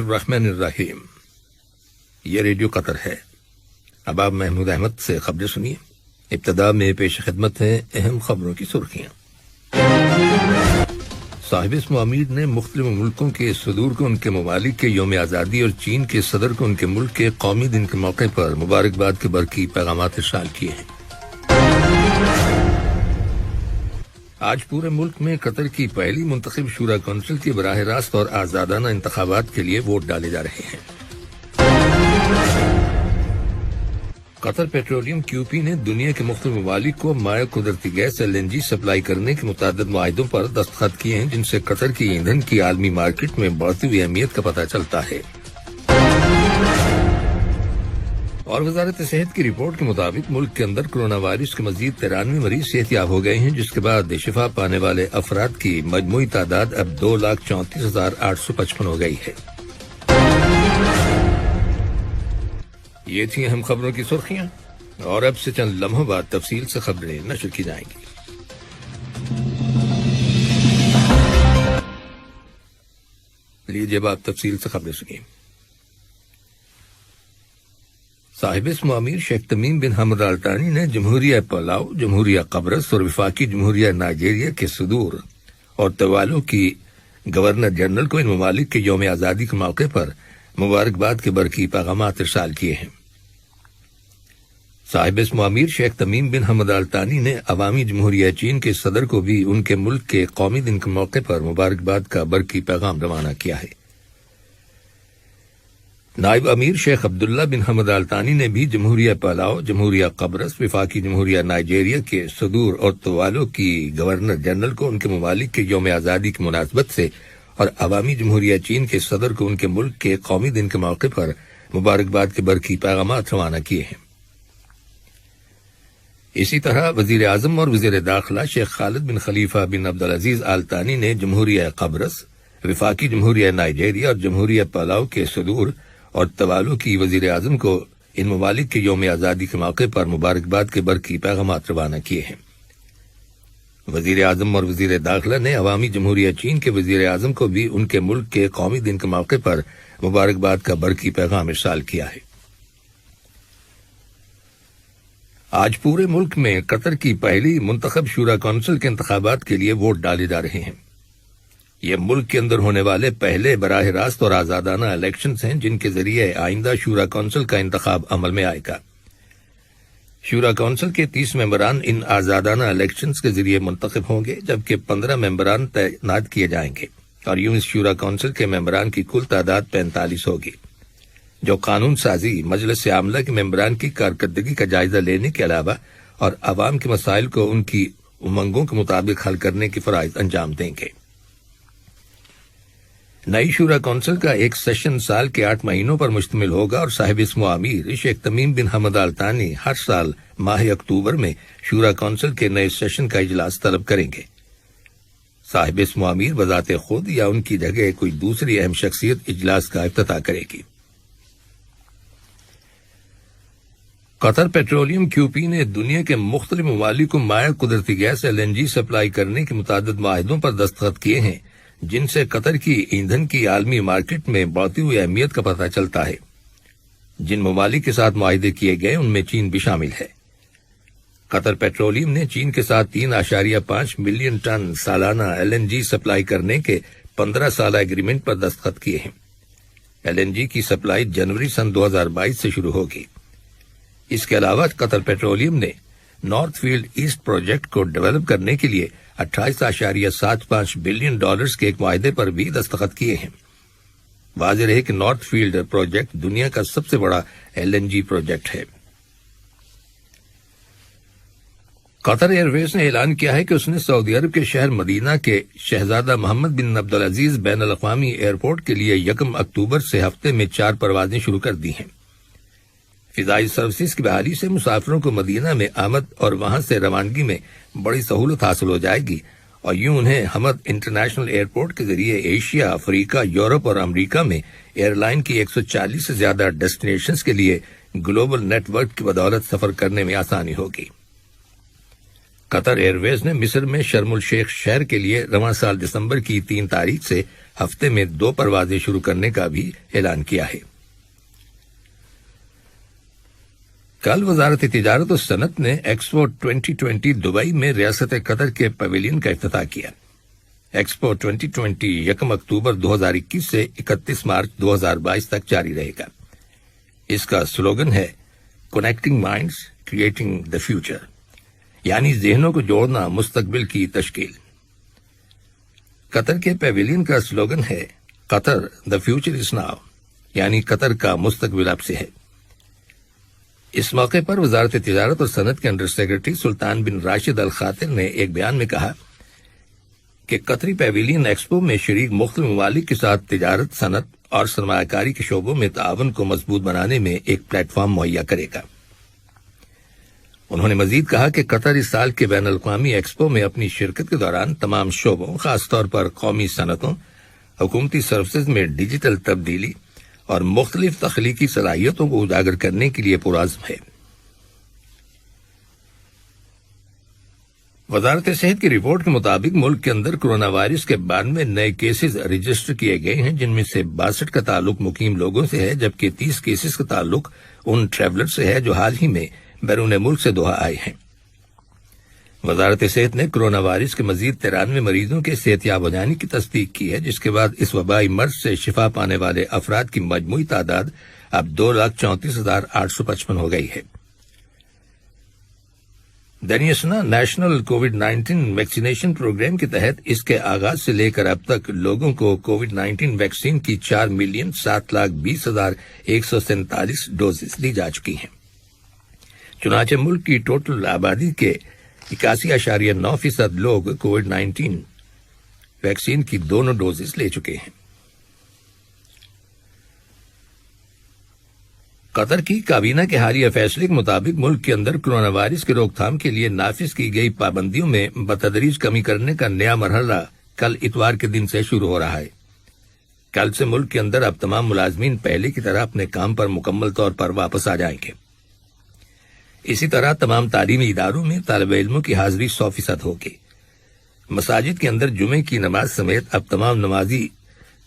الرحمن الرحیم۔ یہ ریڈیو قطر ہے۔ اب آپ محمود احمد سے خبریں سنیے۔ ابتدا میں پیش خدمت ہیں اہم خبروں کی سرخیاں۔ صاحب اسم امیر نے مختلف ملکوں کے صدور کو ان کے ممالک کے یوم آزادی اور چین کے صدر کو ان کے ملک کے قومی دن کے موقع پر مبارکباد کے برقی پیغامات ارسال کیے ہیں۔ آج پورے ملک میں قطر کی پہلی منتخب شورا کونسل کے براہ راست اور آزادانہ انتخابات کے لیے ووٹ ڈالے جا رہے ہیں۔ قطر پیٹرولیم QP نے دنیا کے مختلف ممالک کو مائع قدرتی گیس LNG سپلائی کرنے کے متعدد معاہدوں پر دستخط کیے ہیں، جن سے قطر کی ایندھن کی عالمی مارکیٹ میں بڑھتی ہوئی اہمیت کا پتہ چلتا ہے۔ اور وزارت صحت کی رپورٹ کے مطابق ملک کے اندر کرونا وائرس کے مزید 93 مریض صحت یاب ہو گئے ہیں، جس کے بعد شفا پانے والے افراد کی مجموعی تعداد اب 2,34,855 ہو گئی ہے۔ یہ تھی اہم خبروں کی سرخیاں، اور اب سے چند لمحوں بعد تفصیل سے خبریں نشر کی جائیں گی۔ لیجیے اب آپ تفصیل سے خبریں سنیے۔ صاحب اسم امیر شیخ تمیم بن حمد آل ثانی نے جمہوریہ پالاؤ، جمہوریہ قبرص اور وفاقی جمہوریہ نائجیریا کے صدور اور توالو کی گورنر جنرل کو ان ممالک کے یوم آزادی کے موقع پر مبارکباد کے برقی پیغامات ارسال کیے ہیں۔ صاحب اسم امیر شیخ تمیم بن حمد آل ثانی نے عوامی جمہوریہ چین کے صدر کو بھی ان کے ملک کے قومی دن کے موقع پر مبارکباد کا برقی پیغام روانہ کیا ہے۔ نائب امیر شیخ عبداللہ بن حمد آل ثانی نے بھی جمہوریہ پالاؤ، جمہوریہ قبرص، وفاقی جمہوریہ نائجیریا کے صدور اور توالو کی گورنر جنرل کو ان کے ممالک کے یوم آزادی کی مناسبت سے اور عوامی جمہوریہ چین کے صدر کو ان کے ملک کے قومی دن کے موقع پر مبارکباد کے برقی پیغامات روانہ کیے ہیں۔ اسی طرح وزیر اعظم اور وزیر داخلہ شیخ خالد بن خلیفہ بن عبدالعزیز آل ثانی نے جمہوریہ قبرص، وفاقی جمہوریہ نائجیریا اور جمہوریہ پالاؤ کے صدور اور توالو کی وزیر اعظم کو ان ممالک کے یوم آزادی کے موقع پر مبارکباد کے برقی پیغامات روانہ کیے ہیں۔ وزیر اعظم اور وزیر داخلہ نے عوامی جمہوریہ چین کے وزیر اعظم کو بھی ان کے ملک کے قومی دن کے موقع پر مبارکباد کا برقی پیغام ارسال کیا ہے۔ آج پورے ملک میں قطر کی پہلی منتخب شورا کونسل کے انتخابات کے لیے ووٹ ڈالے جا رہے ہیں۔ یہ ملک کے اندر ہونے والے پہلے براہ راست اور آزادانہ الیکشنز ہیں، جن کے ذریعے آئندہ شورا کونسل کا انتخاب عمل میں آئے گا۔ شورا کونسل کے 30 ممبران ان آزادانہ الیکشنز کے ذریعے منتخب ہوں گے، جبکہ 15 ممبران تعینات کیے جائیں گے، اور یوں اس شورا کونسل کے ممبران کی کل تعداد 45 ہوگی، جو قانون سازی، مجلس عاملہ کے ممبران کی کارکردگی کا جائزہ لینے کے علاوہ اور عوام کے مسائل کو ان کی امنگوں کے مطابق حل کرنے کے فرائض انجام دیں گے۔ نئی شورا کونسل کا ایک سیشن سال کے 8 مہینوں پر مشتمل ہوگا، اور صاحب اسم امیر شیخ تمیم بن حمد آل ثانی ہر سال ماہ اکتوبر میں شورا کونسل کے نئے سیشن کا اجلاس طلب کریں گے۔ صاحب اسم امیر بذات خود یا ان کی جگہ کوئی دوسری اہم شخصیت اجلاس کا افتتاح کرے گی۔ قطر پیٹرولیم QP نے دنیا کے مختلف ممالک کو مائع قدرتی گیس LNG سپلائی کرنے کے متعدد معاہدوں پر دستخط کیے ہیں، جن سے قطر کی ایندھن کی عالمی مارکیٹ میں بڑھتی ہوئی اہمیت کا پتہ چلتا ہے۔ جن ممالک کے ساتھ معاہدے کیے گئے ان میں چین بھی شامل ہے۔ قطر پیٹرولیم نے چین کے ساتھ 3.5 ملین ٹن سالانہ LNG سپلائی کرنے کے 15 سالہ ایگریمنٹ پر دستخط کیے ہیں۔ LNG کی سپلائی جنوری سن 2022 سے شروع ہوگی۔ اس کے علاوہ قطر پیٹرولیم نے نارتھ فیلڈ ایسٹ پروجیکٹ کو ڈیولپ کرنے کے لیے $28.75 بلین کے ایک معاہدے پر بھی دستخط کیے ہیں۔ واضح رہے کہ نارتھ فیلڈ پروجیکٹ دنیا کا سب سے بڑا LNG پروجیکٹ ہے۔ قطر ایئر ویز نے اعلان کیا ہے کہ اس نے سعودی عرب کے شہر مدینہ کے شہزادہ محمد بن عبدالعزیز بین الاقوامی ایئرپورٹ کے لیے 1 اکتوبر سے ہفتے میں 4 پروازیں شروع کر دی ہیں۔ فضائی سروسز کی بحالی سے مسافروں کو مدینہ میں آمد اور وہاں سے روانگی میں بڑی سہولت حاصل ہو جائے گی، اور یوں انہیں حمد انٹرنیشنل ایئرپورٹ کے ذریعے ایشیا، افریقہ، یورپ اور امریکہ میں ایئر لائن کی 140 سے زیادہ ڈیسٹینیشنز کے لیے گلوبل نیٹ ورک کی بدولت سفر کرنے میں آسانی ہوگی۔ قطر ایئر ویز نے مصر میں شرم الشیخ شہر کے لیے رواں سال دسمبر کی 3 تاریخ سے ہفتے میں 2 پروازیں شروع کرنے کا بھی اعلان کیا ہے۔ کل وزارت تجارت و صنعت نے ایکسپو 2020 دبئی میں ریاست قطر کے پویلین کا افتتاح کیا۔ ایکسپو 2020 1 اکتوبر 2021 سے 31 مارچ 2022 تک جاری رہے گا۔ اس کا سلوگن ہے connecting minds creating the future, یعنی ذہنوں کو جوڑنا، مستقبل کی تشکیل۔ قطر کے پیویلین کا سلوگن ہے قطر دا فیوچر از ناؤ، یعنی قطر کا مستقبل اب سے ہے۔ اس موقع پر وزارت تجارت اور صنعت کے انڈر سیکرٹری سلطان بن راشد الخاطر نے ایک بیان میں کہا کہ قطری پیویلین ایکسپو میں شریک مختلف ممالک کے ساتھ تجارت، صنعت اور سرمایہ کاری کے شعبوں میں تعاون کو مضبوط بنانے میں ایک پلیٹ فارم مہیا کرے گا۔ انہوں نے مزید کہا کہ قطر اس سال کے بین الاقوامی ایکسپو میں اپنی شرکت کے دوران تمام شعبوں، خاص طور پر قومی صنعتوں، حکومتی سروسز میں ڈیجیٹل تبدیلی اور مختلف تخلیقی صلاحیتوں کو اجاگر کرنے کے لیے پرعزم ہے۔ وزارت صحت کی رپورٹ کے مطابق ملک کے اندر کرونا وائرس کے 92 نئے کیسز رجسٹر کیے گئے ہیں، جن میں سے 62 کا تعلق مقیم لوگوں سے ہے، جبکہ 30 کیسز کا تعلق ان ٹریولر سے ہے جو حال ہی میں بیرون ملک سے دوحہ آئے ہیں۔ وزارت صحت نے کرونا وائرس کے مزید 93 مریضوں کے صحت یاب ہو جانے کی تصدیق کی ہے، جس کے بعد اس وبائی مرض سے شفا پانے والے افراد کی مجموعی تعداد اب 2,34,855 ہو گئی ہے۔ دنیاسنا نیشنل کووڈ 19 ویکسینیشن پروگرام کے تحت اس کے آغاز سے لے کر اب تک لوگوں کو کووڈ 19 ویکسین کی 4,07,20,147 ڈوزز دی جا چکی ہیں۔ چنانچہ ملک کی ٹوٹل آبادی کے 81.9% لوگ کووڈ 19 ویکسین کی دونوں ڈوزز لے چکے ہیں۔ قطر کی کابینہ کے حالیہ فیصلے کے مطابق ملک کے اندر کرونا وائرس کی روک تھام کے لیے نافذ کی گئی پابندیوں میں بتدریج کمی کرنے کا نیا مرحلہ کل اتوار کے دن سے شروع ہو رہا ہے۔ کل سے ملک کے اندر اب تمام ملازمین پہلے کی طرح اپنے کام پر مکمل طور پر واپس آ جائیں گے۔ اسی طرح تمام تعلیمی اداروں میں طالب علموں کی حاضری 100% ہوگی۔ مساجد کے اندر جمعے کی نماز سمیت اب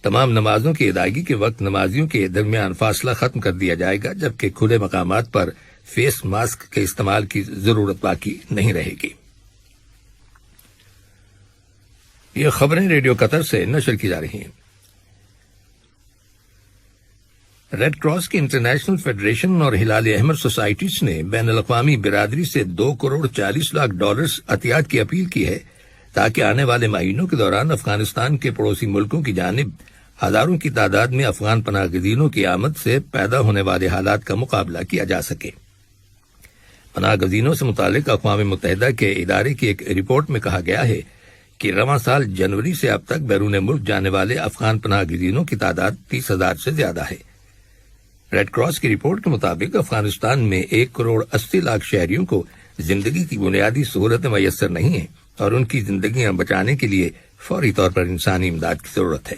تمام نمازوں کی ادائیگی کے وقت نمازیوں کے درمیان فاصلہ ختم کر دیا جائے گا، جبکہ کھلے مقامات پر فیس ماسک کے استعمال کی ضرورت باقی نہیں رہے گی۔ یہ خبریں ریڈیو قطر سے نشر کی جا رہی ہیں۔ ریڈ کراس کی انٹرنیشنل فیڈریشن اور ہلال احمر سوسائٹیز نے بین الاقوامی برادری سے $2.40 عطیات کی اپیل کی ہے تاکہ آنے والے مہینوں کے دوران افغانستان کے پڑوسی ملکوں کی جانب ہزاروں کی تعداد میں افغان پناہ گزینوں کی آمد سے پیدا ہونے والے حالات کا مقابلہ کیا جا سکے۔ پناہ گزینوں سے متعلق اقوام متحدہ کے ادارے کی ایک رپورٹ میں کہا گیا ہے کہ رواں سال جنوری سے اب تک بیرون ملک جانے والے افغان پناہ گزینوں کی تعداد 30,000 سے زیادہ ہے۔ ریڈ کراس کی رپورٹ کے مطابق افغانستان میں 1,80,00,000 شہریوں کو زندگی کی بنیادی سہولتیں میسر نہیں ہیں اور ان کی زندگیاں بچانے کے لیے فوری طور پر انسانی امداد کی ضرورت ہے۔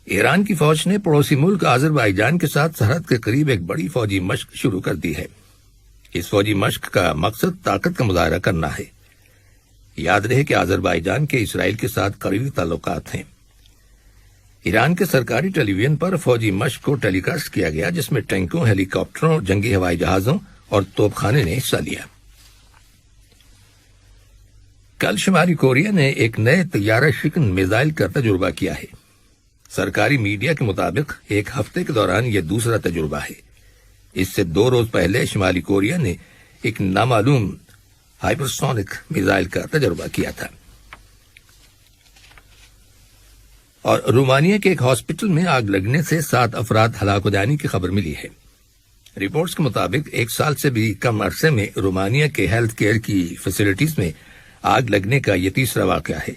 ایران کی فوج نے پڑوسی ملک آذربائیجان کے ساتھ سرحد کے قریب ایک بڑی فوجی مشق شروع کر دی ہے۔ اس فوجی مشق کا مقصد طاقت کا مظاہرہ کرنا ہے۔ یاد رہے کہ آذربائیجان کے اسرائیل کے ساتھ قریبی تعلقات ہیں۔ ایران کے سرکاری ٹیلی ویژن پر فوجی مشق کو ٹیلی کاسٹ کیا گیا، جس میں ٹینکوں، ہیلی کاپٹروں، جنگی ہوائی جہازوں اور توپ خانے نے حصہ لیا۔ کل شمالی کوریا نے ایک نئے طیارہ شکن میزائل کا تجربہ کیا ہے۔ سرکاری میڈیا کے مطابق ایک ہفتے کے دوران یہ دوسرا تجربہ ہے۔ اس سے 2 روز پہلے شمالی کوریا نے ایک نامعلوم ہائپرسونک میزائل کا تجربہ کیا تھا۔ اور رومانیہ کے ایک ہاسپٹل میں آگ لگنے سے 7 افراد ہلاک ہو جانے کی خبر ملی ہے۔ رپورٹس کے مطابق 1 سال سے بھی کم عرصے میں رومانیہ کے ہیلتھ کیئر کی فیسلٹیز میں آگ لگنے کا یہ تیسرا واقعہ ہے۔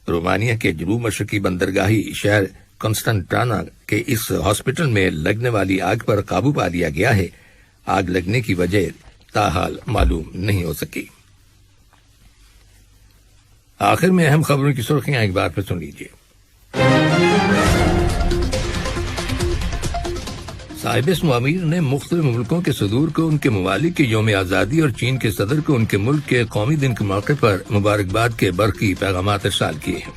رومانیہ کے جنوب مشرقی بندرگاہی شہر کنسٹنٹانا کے اس ہاسپٹل میں لگنے والی آگ پر قابو پا لیا گیا ہے۔ آگ لگنے کی وجہ تاحال معلوم نہیں ہو سکی۔ آخر میں اہم خبروں کی سرخیاں ایک بار پھر سن لیجیے۔ صاحب اسمامیر نے مختلف ملکوں کے صدور کو ان کے ممالک کے یوم آزادی اور چین کے صدر کو ان کے ملک کے قومی دن کے موقع پر مبارکباد کے برقی پیغامات ارسال کیے ہیں۔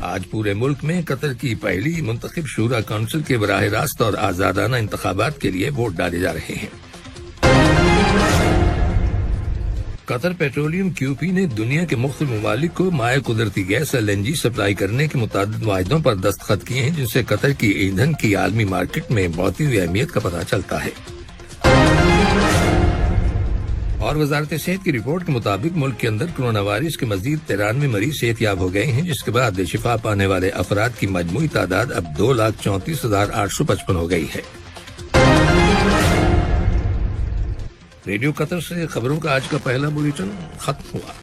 آج پورے ملک میں قطر کی پہلی منتخب شورا کونسل کے براہ راست اور آزادانہ انتخابات کے لیے ووٹ ڈالے جا رہے ہیں۔ قطر پیٹرولیم کیو پی نے دنیا کے مختلف ممالک کو مائع قدرتی گیس LNG سپلائی کرنے کے متعدد معاہدوں پر دستخط کیے ہیں، جن سے قطر کی ایندھن کی عالمی مارکیٹ میں بڑھتی ہوئی اہمیت کا پتہ چلتا ہے۔ اور وزارت صحت کی رپورٹ کے مطابق ملک کے اندر کرونا وائرس کے مزید 93 مریض صحت یاب ہو گئے ہیں، جس کے بعد شفا پانے والے افراد کی مجموعی تعداد اب 2,34,855 ہو گئی ہے۔ ریڈیو قطر سے خبروں کا آج کا پہلا بلیٹن ختم ہوا۔